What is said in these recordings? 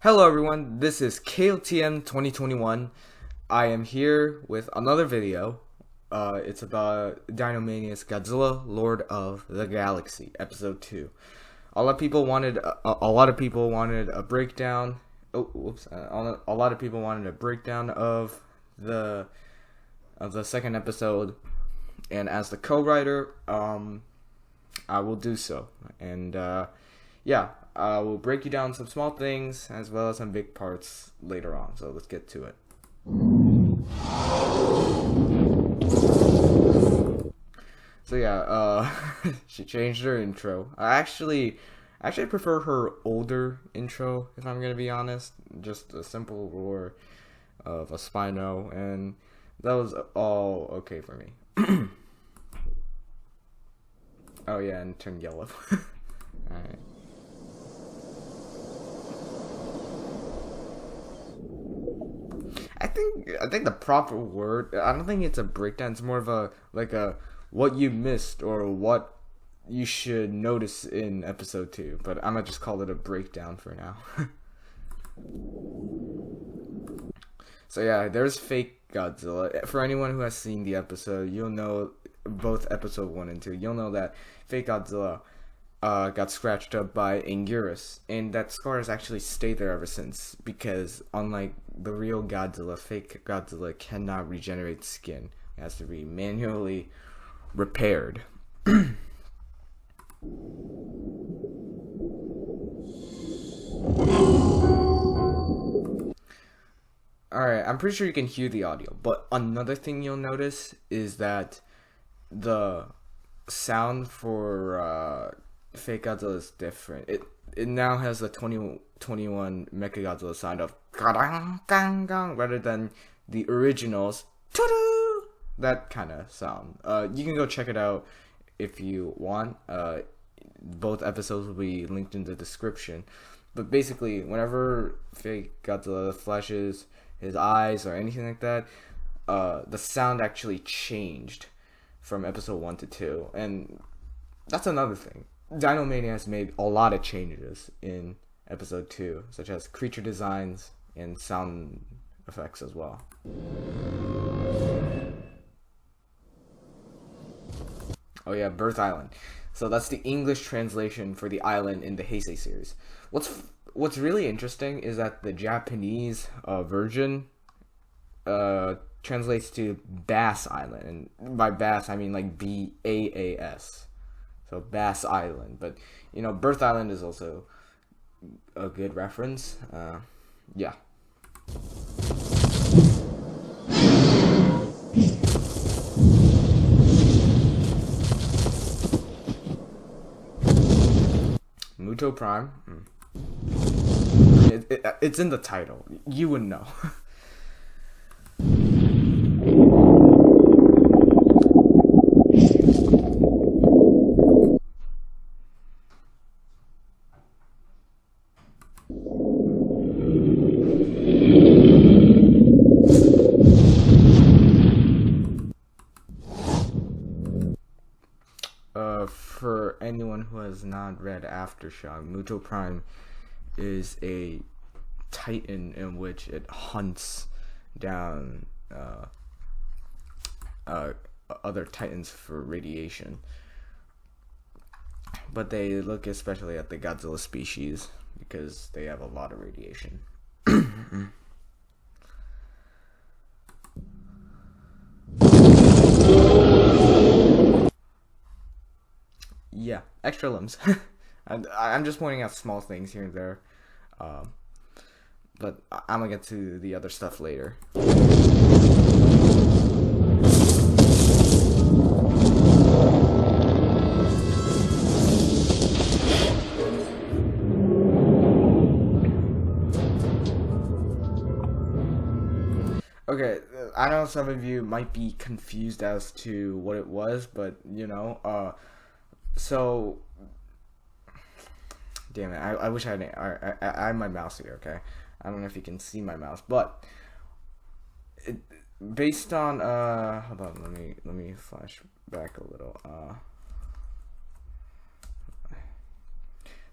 Hello everyone, this is KOTM 2021. I am here with another video. It's about Dinomania's Godzilla, Lord of the Galaxy, Episode 2. A lot of people wanted a breakdown. A lot of people wanted a breakdown of the second episode, and as the co-writer, I will do so. And yeah, I will break you down some small things as well as some big parts later on. So let's get to it. So yeah, she changed her intro. I actually prefer her older intro, if I'm gonna be honest. Just a simple roar of a Spino, and that was all okay for me. Oh yeah, and turn yellow. Alright. I think the proper word, I don't think it's a breakdown, it's more of a what you missed or what you should notice in episode 2, but I'm gonna just call it a breakdown for now. So yeah, there's fake Godzilla. For anyone who has seen the episode, you'll know both episode 1 and 2. You'll know that fake Godzilla got scratched up by Anguirus, and that scar has actually stayed there ever since, because unlike the real Godzilla, fake Godzilla cannot regenerate skin. It has to be manually repaired. Alright, I'm pretty sure you can hear the audio, but another thing you'll notice is that the sound for fake Godzilla is different. It now has the 2021 Mechagodzilla sound of rather than the original's that kind of sound. You can go check it out if you want. Both episodes will be linked in the description. But basically, whenever fake Godzilla flashes his eyes or anything like that, the sound actually changed from episode 1 to 2, and that's another thing. Dinomania has made a lot of changes in episode 2, such as creature designs and sound effects as well. Oh yeah, Birth Island. So that's the English translation for the island in the Heisei series. What's really interesting is that the Japanese version translates to Bass Island, and by Bass I mean like Baas. So Bass Island, but you know, Birth Island is also a good reference. Yeah. Muto Prime. It's in the title. You would know. For anyone who has not read Aftershock, Muto Prime is a titan in which it hunts down other titans for radiation. But they look especially at the Godzilla species because they have a lot of radiation. Yeah, extra limbs. I'm just pointing out small things here and there, but I'm gonna get to the other stuff later. Okay, I know some of you might be confused as to what it was, but you know, so, damn it, I wish I had, I have my mouse here, okay? I don't know if you can see my mouse, but, based on, hold on, let me flash back a little,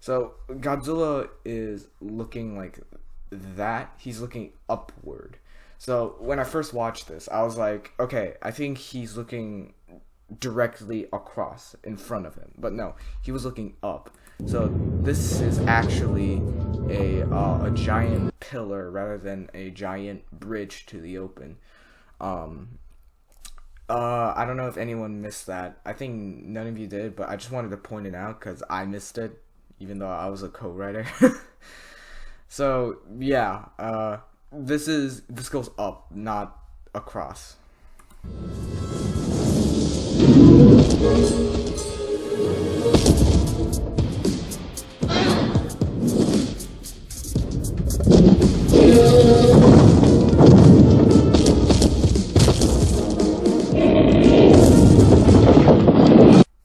So Godzilla is looking like that, he's looking upward. So when I first watched this, I was like, okay, I think he's looking directly across in front of him, but no, he was looking up. So this is actually a giant pillar rather than a giant bridge to the open. I don't know if anyone missed that. I think none of you did, but I just wanted to point it out because I missed it, even though I was a co-writer. So yeah, this goes up, not across.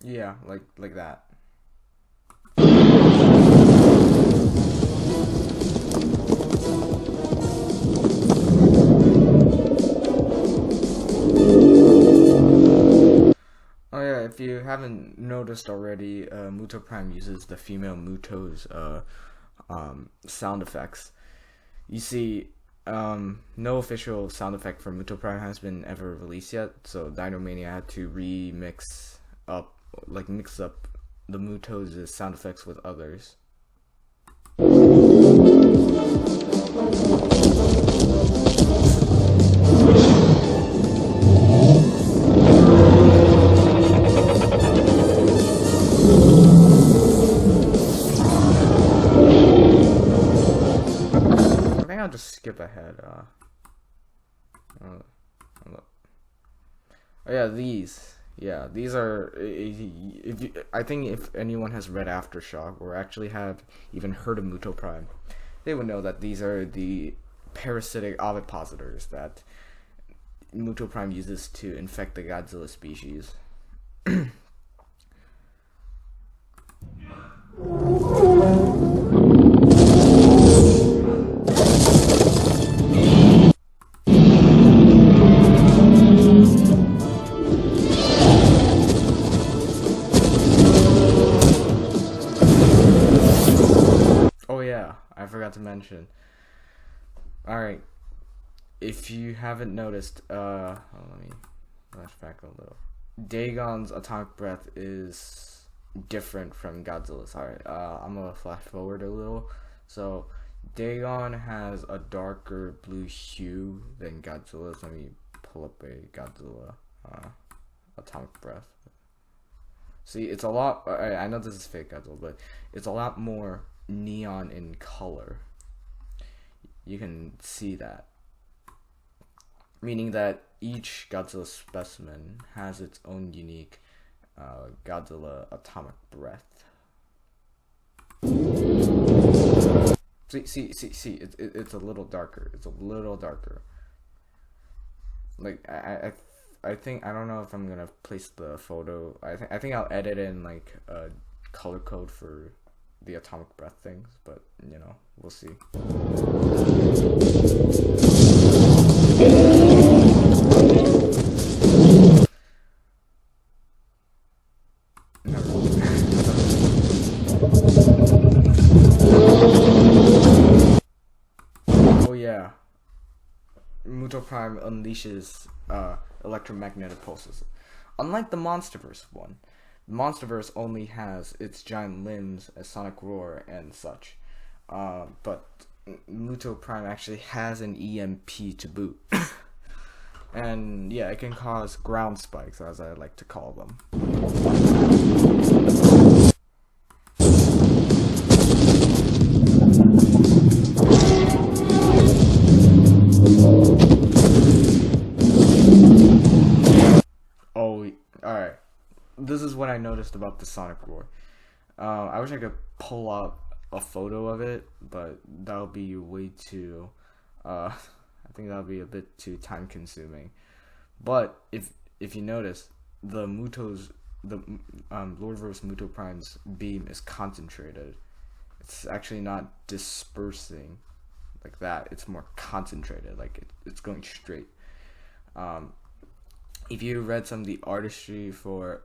Yeah, like that. Oh yeah, if you haven't noticed already, Muto Prime uses the female Muto's sound effects. You see, no official sound effect for Muto Prime has been ever released yet, so Dinomania had to mix up the Muto's sound effects with others. I think I'll just skip ahead. Oh yeah, these. Yeah, these are. I think if anyone has read Aftershock or actually have even heard of Muto Prime, they would know that these are the parasitic ovipositors that Muto Prime uses to infect the Godzilla species. Oh yeah, I forgot to mention. Alright, if you haven't noticed, let me flash back a little. Dagon's atomic breath is different from Godzilla's. Alright, I'm gonna flash forward a little. So, Dagon has a darker blue hue than Godzilla's. Let me pull up a Godzilla atomic breath. See, it's a lot. I know this is fake Godzilla, but it's a lot more neon in color. You can see that, meaning that each Godzilla specimen has its own unique Godzilla atomic breath. See, it's a little darker. It's a little darker. Like I think, I don't know if I'm gonna place the photo. I think I'll edit in like a color code for the atomic breath things, but you know, we'll see. Oh yeah, Muto Prime unleashes electromagnetic pulses. Unlike the Monsterverse one, the Monsterverse only has its giant limbs, a sonic roar, and such. But Muto Prime actually has an EMP to boot. And yeah, it can cause ground spikes, as I like to call them. Oh, alright. This is what I noticed about the sonic roar. I wish I could pull up a photo of it, but that'll be way too I think that'll be a bit too time consuming. But if you notice, the Lord vs. Muto Prime's beam is concentrated. It's actually not dispersing like that. It's more concentrated, like it's going straight. if you read some of the arts for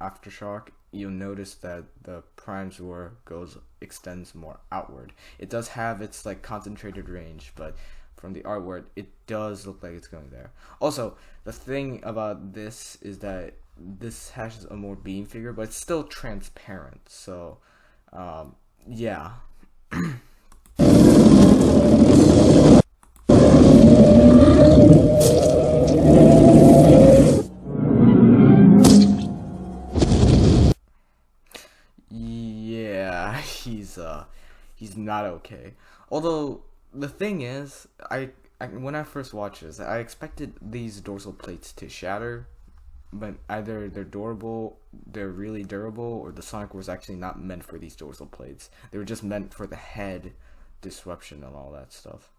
Aftershock, you'll notice that the Prime's roar extends more outward. It does have its like concentrated range, but from the artwork, it does look like it's going there. Also, the thing about this is that this has a more beam figure, but it's still transparent. So, yeah. Yeah, he's not okay. Although the thing is, when I first watched this, I expected these dorsal plates to shatter, but either they're really durable, or the Sonic was actually not meant for these dorsal plates. They were just meant for the head disruption and all that stuff.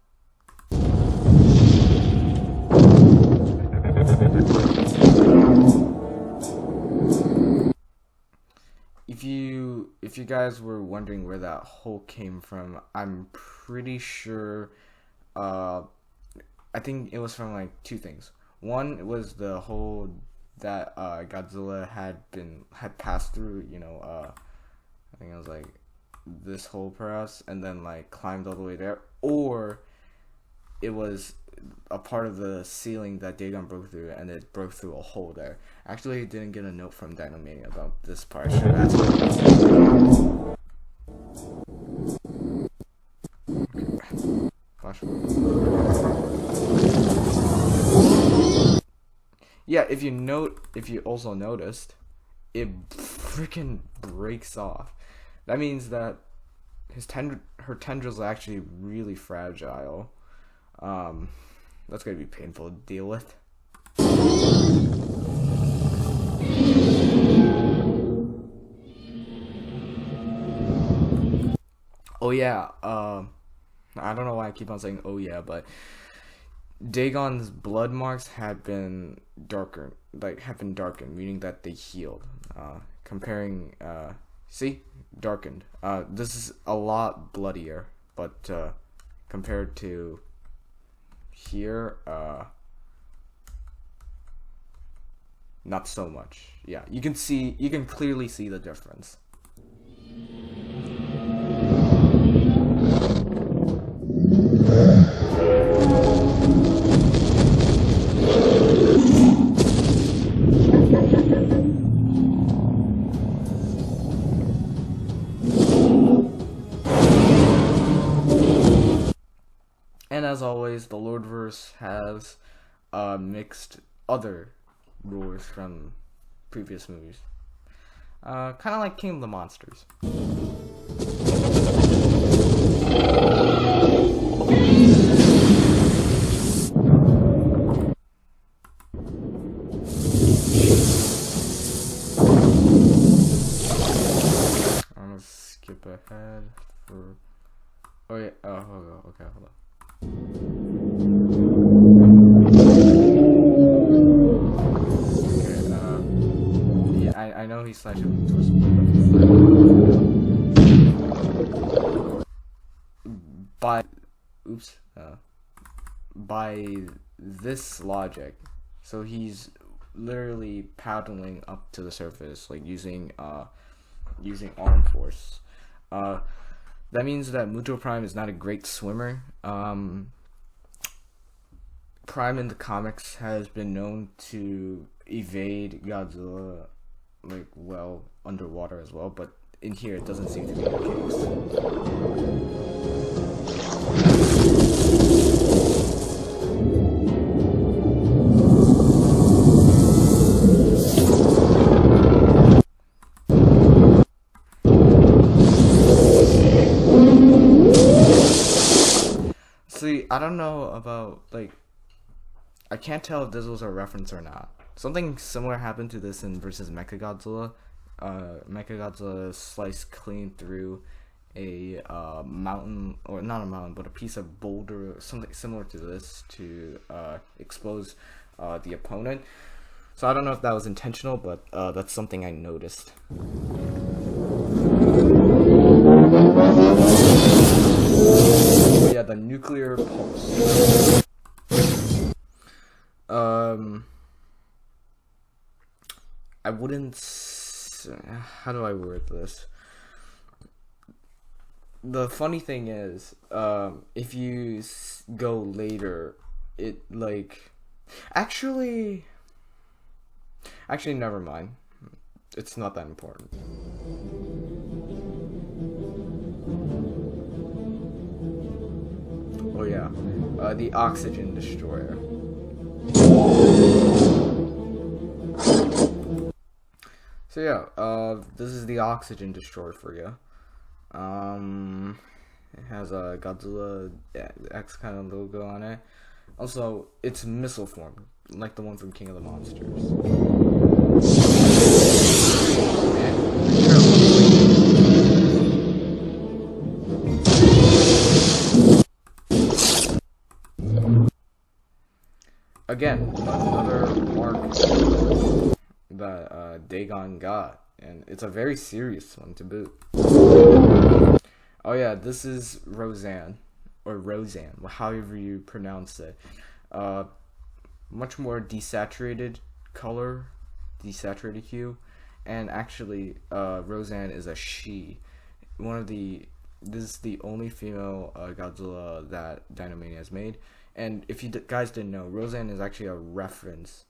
If you guys were wondering where that hole came from, I'm pretty sure I think it was from like two things. One, it was the hole that Godzilla had passed through, I think it was like this hole perhaps, and then like climbed all the way there, or it was a part of the ceiling that Dagon broke through, and it broke through a hole there. Actually, I didn't get a note from Dynamania about this part. I should have asked him. Okay. Flash forward. Yeah, if you also noticed, it freaking breaks off. That means that her tendrils are actually really fragile. That's gonna be painful to deal with. Oh yeah, I don't know why I keep on saying oh yeah, but Dagon's blood marks have been darkened, meaning that they healed. Comparing, see? Darkened. This is a lot bloodier, but compared to here, not so much. Yeah, you can clearly see the difference. And as always, the Lordverse has mixed other roars from previous movies. Kind of like King of the Monsters. I'm gonna skip ahead for... Oh yeah, okay, hold on. Okay, yeah, I know he's slashing towards by this logic, so he's literally paddling up to the surface, like using arm force. That means that Muto Prime is not a great swimmer. Prime in the comics has been known to evade Godzilla like well underwater as well, but in here it doesn't seem to be the case. See, I don't know about, like, I can't tell if this was a reference or not. Something similar happened to this in versus Mechagodzilla. Mechagodzilla sliced clean through a mountain, or not a mountain, but a piece of boulder, something similar to this, to expose the opponent. So I don't know if that was intentional, but that's something I noticed. But yeah, the nuclear pulse. wouldn't. How do I word this? The funny thing is, if you go later, it like actually never mind. It's not that important. Oh yeah, the oxygen destroyer. So yeah, this is the oxygen destroyer for you. It has a Godzilla X kind of logo on it. Also, it's missile form, like the one from King of the Monsters. Again, another mark that Dagon got, and it's a very serious one to boot. Oh yeah, this is Roseanne, or Roseanne, however you pronounce it. Much more desaturated color, desaturated hue, and actually, Roseanne is a she. This is the only female Godzilla that Dynamania has made. And if you guys didn't know, Roseanne is actually a reference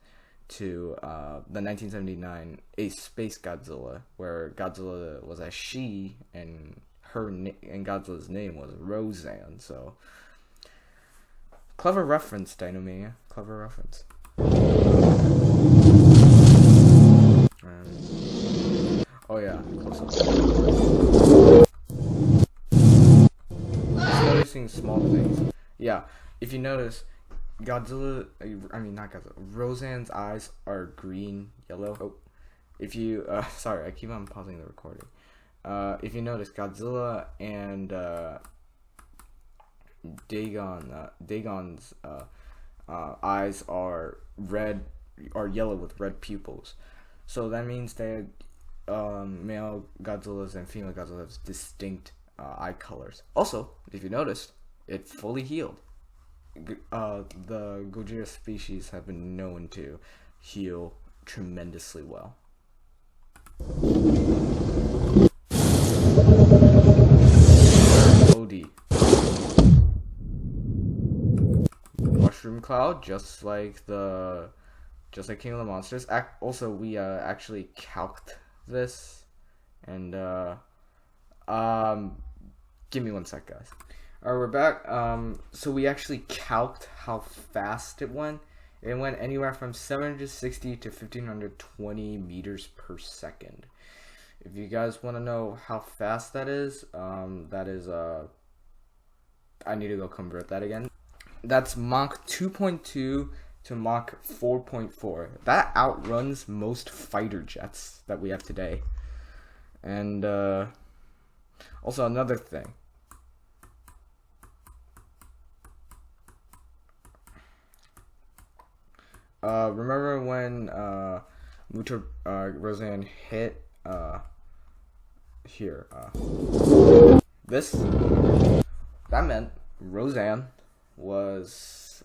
to the 1979 Space Godzilla, where Godzilla was a she and and Godzilla's name was Roseanne. So clever reference, Dynamania. Clever reference. Oh yeah, close up. Noticing small things. Yeah, if you notice, Godzilla, I mean not Godzilla, Roseanne's eyes are green, yellow. Oh, if you, sorry, I keep on pausing the recording. If you notice, Godzilla and Dagon's eyes are yellow with red pupils. So that means that male Godzillas and female Godzillas have distinct eye colors. Also, if you noticed, it fully healed. The Godzilla species have been known to heal tremendously well. OD. Mushroom cloud, just like King of the Monsters. Also, we actually calced this, and give me one sec, guys. Alright, we're back. So we actually calced how fast it went. It went anywhere from 760 to 1520 meters per second. If you guys want to know how fast that is, I need to go convert that again. That's Mach 2.2 to Mach 4.4. That outruns most fighter jets that we have today. And also another thing. Remember when Roseanne hit this? That meant Roseanne was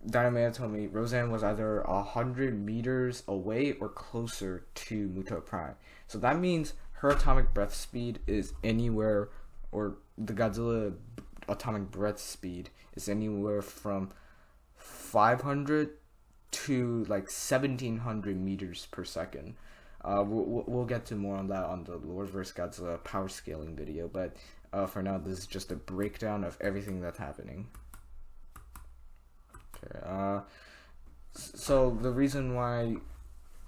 Dynamania told me Roseanne was either 100 meters away or closer to Muto Prime. So that means her atomic breath speed is anywhere, or the Godzilla atomic breath speed is anywhere from 500 to like 1700 meters per second. We'll get to more on that on the Lord vs. Godzilla power scaling video, but for now this is just a breakdown of everything that's happening. Okay, so the reason why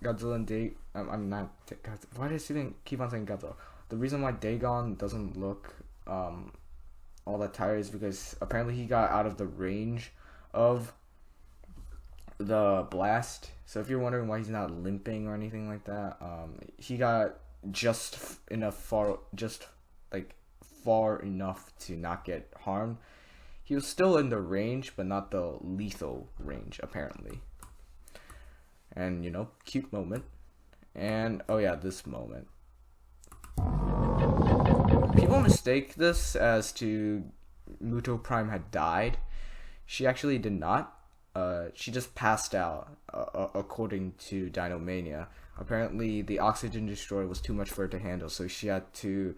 Godzilla and why does he keep on saying Godzilla? The reason why Dagon doesn't look all that tired is because apparently he got out of the range of the blast. So if you're wondering why he's not limping or anything like that, he got just far enough to not get harmed. He was still in the range, but not the lethal range, apparently. And, you know, cute moment. And, oh yeah, this moment. People mistake this as to Muto Prime had died. She actually did not. she just passed out, according to Dinomania. Apparently, the oxygen destroyer was too much for her to handle, so she had to,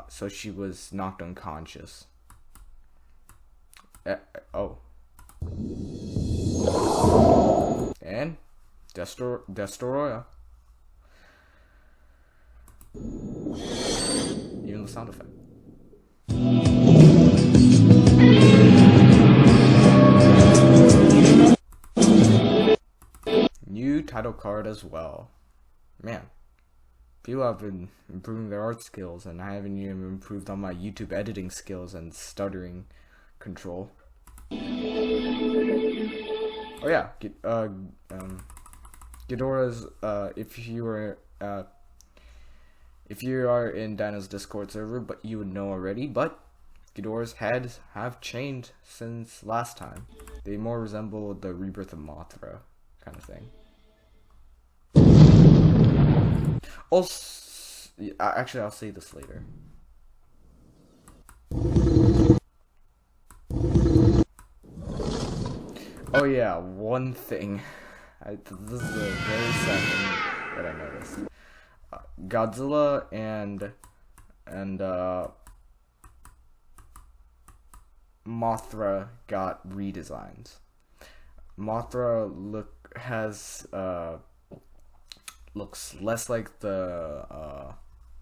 so she was knocked unconscious. Oh. And Destroyer. Even the sound effect. New title card as well. Man, people have been improving their art skills, and I haven't even improved on my YouTube editing skills and stuttering control. Oh yeah, Ghidorah's, if you are in Dino's Discord server, but you would know already, but Ghidorah's heads have changed since last time. They more resemble the rebirth of Mothra kind of thing. Also, actually, I'll say this later. Oh yeah, one thing. This is a very sad thing that I noticed. Godzilla and Mothra got redesigns. Mothra looks less like the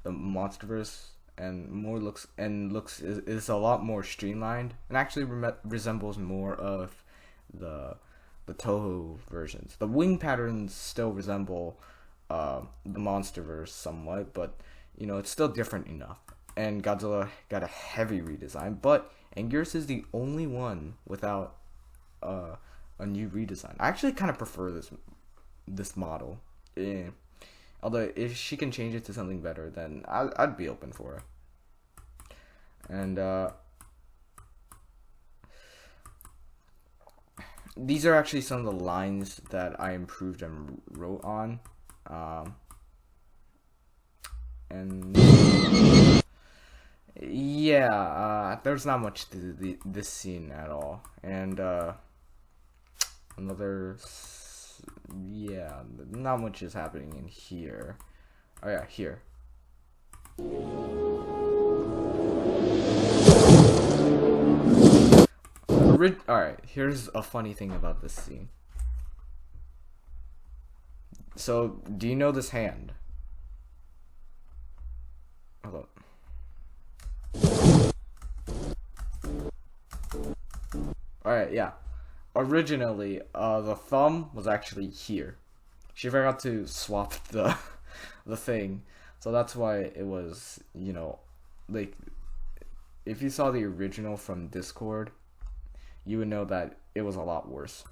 MonsterVerse and is a lot more streamlined, and actually resembles more of the Toho versions. The wing patterns still resemble the MonsterVerse somewhat, but you know, it's still different enough. And Godzilla got a heavy redesign, but Anguirus is the only one without a new redesign. I actually kind of prefer this model. Although if she can change it to something better, then I'd be open for it. And these are actually some of the lines that I improved and wrote on. And yeah, there's not much to this scene at all. And yeah, not much is happening in here. Oh yeah, here. Alright, here's a funny thing about this scene. So, do you know this hand? Hold up. Alright, yeah. Originally, the thumb was actually here. She forgot to swap the thing. So that's why it was, you know, like, if you saw the original from Discord, you would know that it was a lot worse.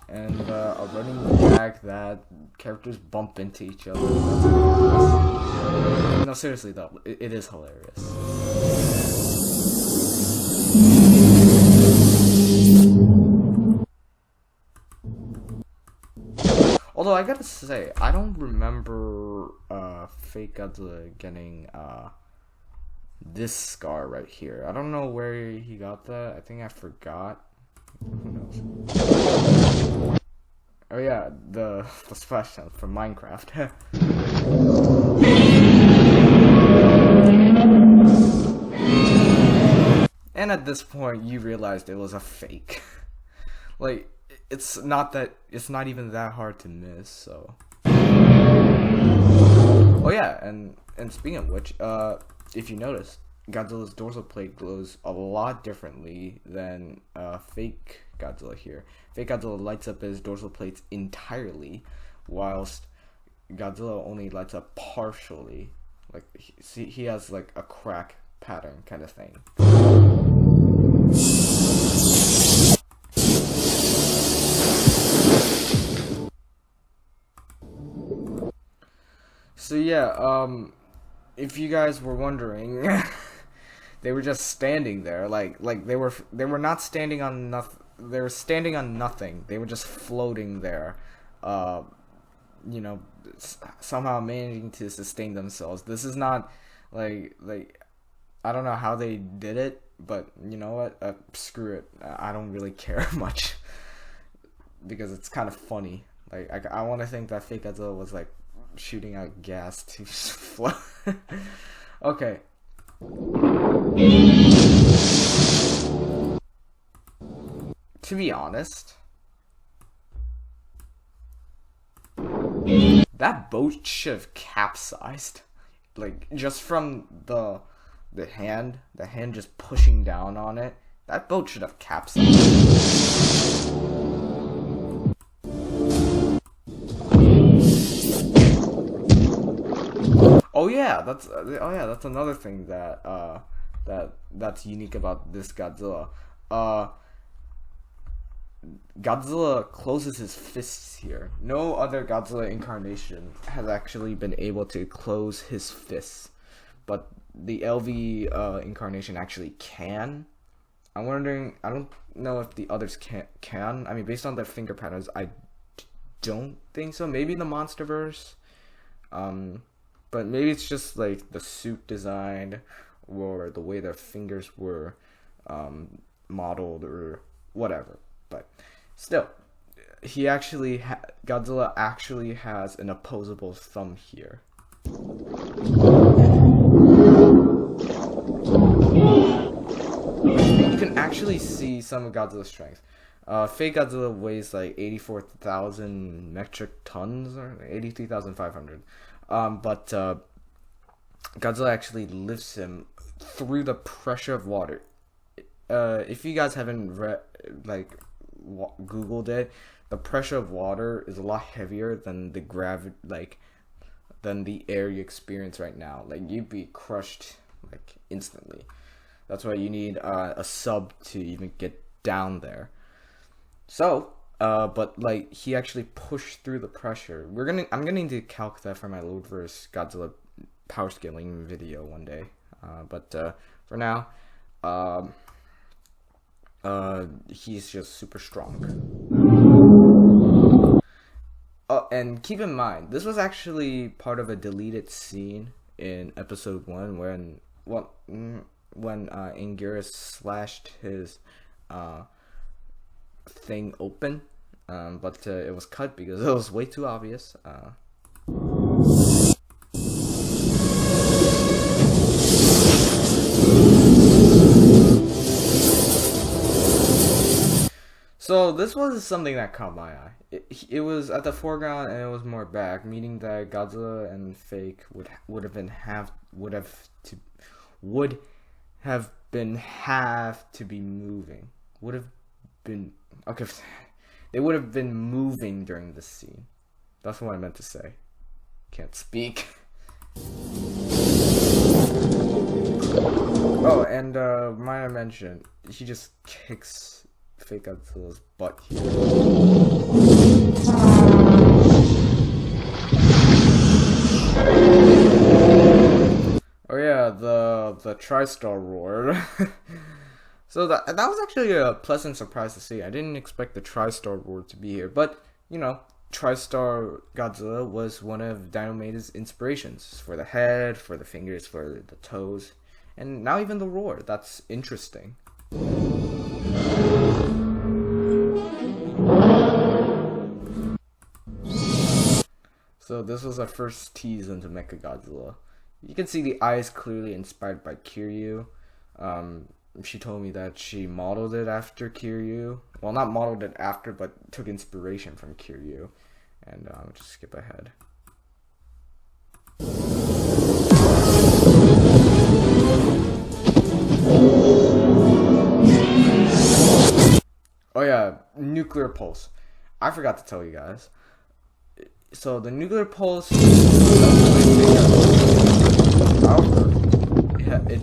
And a running gag that characters bump into each other. No, seriously though, it is hilarious. Although I gotta say, I don't remember fake Godzilla getting this scar right here. I don't know where he got that. I think I forgot. Who knows? Oh yeah, the splash sound from Minecraft. And at this point, you realized it was a fake. Like, it's not even that hard to miss, so. Oh yeah, and speaking of which, if you notice, Godzilla's dorsal plate glows a lot differently than fake Godzilla here. Fake Godzilla lights up his dorsal plates entirely, whilst Godzilla only lights up partially. Like, he has like a crack pattern kind of thing. So yeah, if you guys were wondering, they were just standing there, like they were not standing on nothing. They were standing on nothing. They were just floating there, you know, somehow managing to sustain themselves. This is not like I don't know how they did it, but you know what? Screw it. I don't really care much because it's kind of funny. Like I want to think that fake Godzilla was like shooting out gas to float. Okay. To be honest, that boat should have capsized. Like just from the hand just pushing down on it. That boat should have capsized. Oh yeah, that's another thing that that's unique about this Godzilla. Godzilla closes his fists here. No other Godzilla incarnation has actually been able to close his fists, but the LV incarnation actually can. I'm wondering. I don't know if the others can. I mean, based on their finger patterns, I don't think so. Maybe the MonsterVerse. But maybe it's just like the suit design or the way their fingers were modeled or whatever. But still, Godzilla actually has an opposable thumb here. You can actually see some of Godzilla's strength. Fake Godzilla weighs like 84,000 metric tons or 83,500. But Godzilla actually lifts him through the pressure of water. If you guys haven't Googled it, the pressure of water is a lot heavier than than the air you experience right now. Like you'd be crushed like instantly. That's why you need a sub to even get down there. So, but like he actually pushed through the pressure. I'm gonna need to calc that for my Lord vs. Godzilla power scaling video one day. But for now, he's just super strong. Oh, and keep in mind, this was actually part of a deleted scene in episode 1 when Anguirus slashed his thing open, but it was cut because it was way too obvious. So this was something that caught my eye. It was at the foreground and it was more back, meaning that Godzilla and Fake would have to be moving. They would have been moving during this scene. That's what I meant to say. Can't speak. Oh, and might I mention, he just kicks Fake Godzilla's butt here. Oh yeah, the TriStar roar. So that was actually a pleasant surprise to see. I didn't expect the TriStar roar to be here, but you know, TriStar Godzilla was one of Dynamita's inspirations for the head, for the fingers, for the toes, and now even the roar. That's interesting. So this was our first tease into Mechagodzilla. You can see the eyes clearly inspired by Kiryu. She told me that she modeled it after Kiryu. Well, not modeled it after, but took inspiration from Kiryu. And I'll just skip ahead. Oh yeah, nuclear pulse. I forgot to tell you guys. So the nuclear pulse, it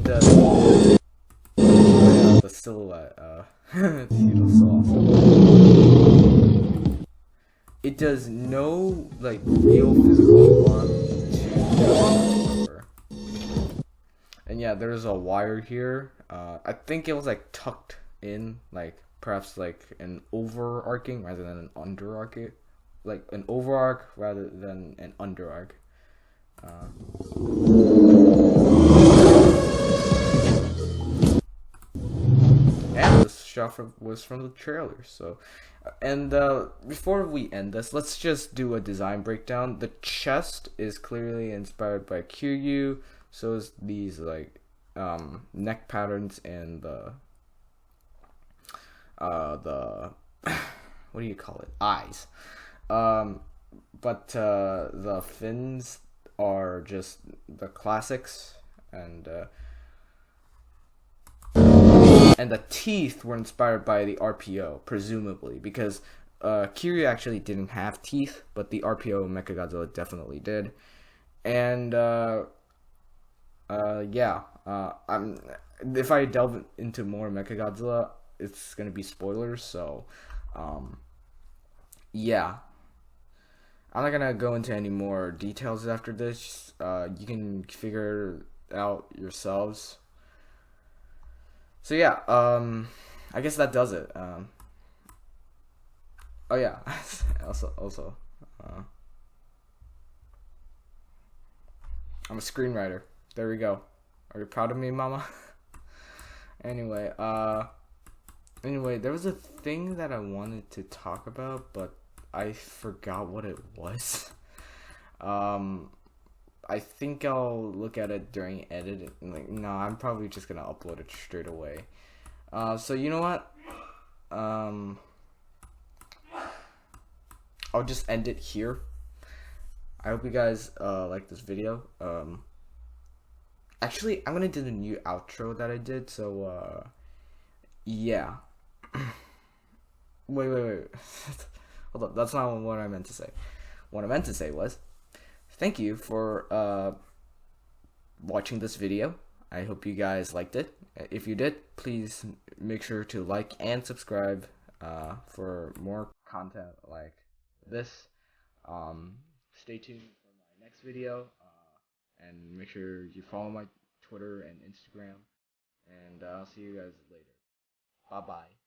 does. The silhouette, it does no like real physical harm to the. And yeah, there's a wire here. I think it was like tucked in, like perhaps like an overarching rather than an underarching like an over arc rather than an under arc. Uh, and this shot was from the trailer. So, and before we end this, let's just do a design breakdown. The chest is clearly inspired by Kiryu. So is these like neck patterns and the what do you call it? Eyes. But the fins are just the classics, and the teeth were inspired by the RPO, presumably, because Kiryu actually didn't have teeth, but the RPO Mechagodzilla definitely did. And yeah, if I delve into more Mechagodzilla, it's gonna be spoilers. So, yeah, I'm not gonna go into any more details after this. You can figure it out yourselves. So yeah, I guess that does it. Oh yeah, also, I'm a screenwriter. There we go. Are you proud of me, mama? Anyway, there was a thing that I wanted to talk about, but I forgot what it was. I think I'll look at it during editing. Like, no, I'm probably just gonna upload it straight away. So you know what? I'll just end it here. I hope you guys like this video. Actually, I'm gonna do the new outro that I did. So yeah. wait. Hold up. That's not what I meant to say. What I meant to say was, thank you for watching this video. I hope you guys liked it. If you did, please make sure to like and subscribe for more content like this. Stay tuned for my next video, and make sure you follow my Twitter and Instagram. And I'll see you guys later. Bye bye.